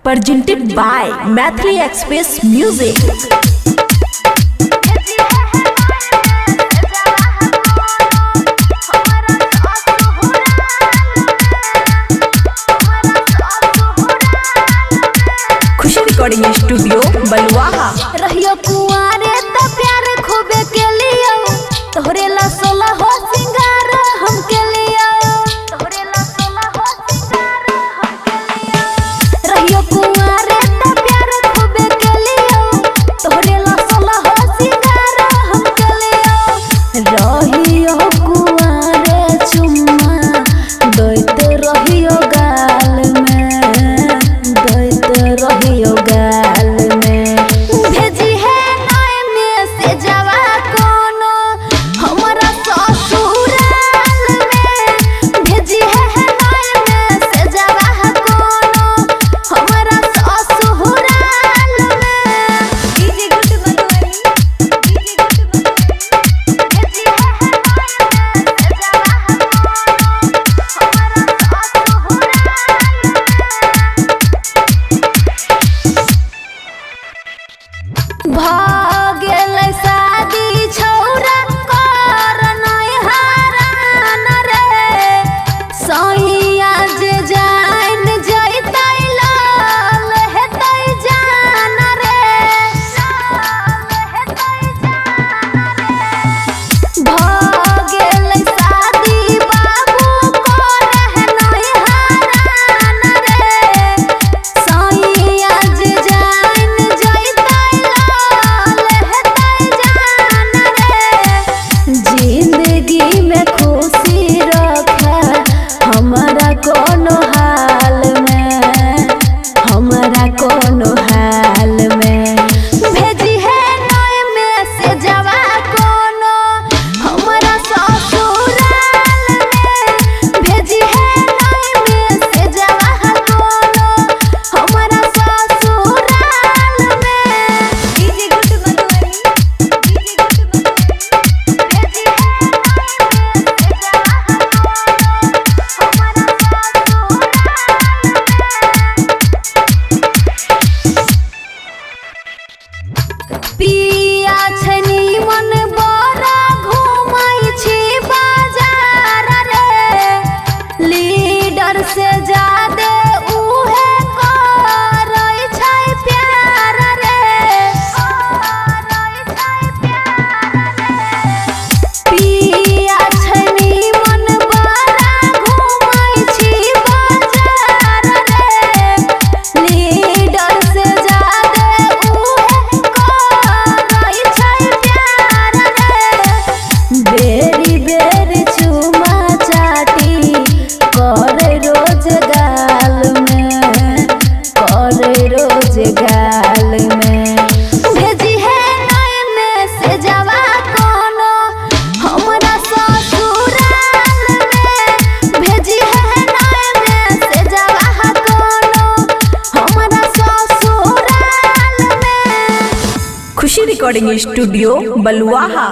presented by Mathli Express Music। Khushi recording studio Baluaha. रहियो कुआरे त प्यार खूबे के लियो, तोहरे ला सोला हो सिंगार हम के लियो, तोहरे ला सोला हो सिंगार हम के लियो। रहियो कुआरे त प्यार खूबे के लियो, तोहरे ला सोला हो सिंगार हम के लियो। रहियो कुआरे चुम्मा दैत रहियो गाल में, दैत रहियो गाल में। भेजी है नए में से जवा कोनो हमारा ससुराल में, भेजी है नए में से जवा कोनो हमारा ससुराल में। DJ good Banwari, DJ good Banwari. भेजी है नए में से जवा कोनो हमारा भागेल शादी छौरा कर नहीं हारान रे, सैया जे जान जैतै लाल हेतै जान रे, लाल हेतै जान रे। भागेल शादी बाबू कर नहीं हारान रे, सैया जे जान जैतै जिंदगी में खुशी रखा हमारा कोनो हाल में, हमारा कोनो हाल में। भेजी है नए में से जवा कोनो हमारा ससुराल में, भेजी है नए में से जवा कोनो हमारा ससुराल में। DJ good Banwari, DJ good Banwari. पिया छनी मन बड़ा घुमाई छी बाजार रे, लीडर से जादे उहे करै छै प्यार रे, करै छै प्यार रे। पिया छनी मन बड़ा घुमाई छी बाजार रे, लीडर से जादे उहे करै छै प्यार रे। बेरी बेरी चुमा चाटी करे रोज गाल में, करे रोज गाल में। भेजी है नए में से जवा कोनो हमारा ससुराल में, भेजी है नए में से जवा कोनो हमारा ससुराल में। खुशी रिकॉर्डिंग स्टूडियो बलुआहा।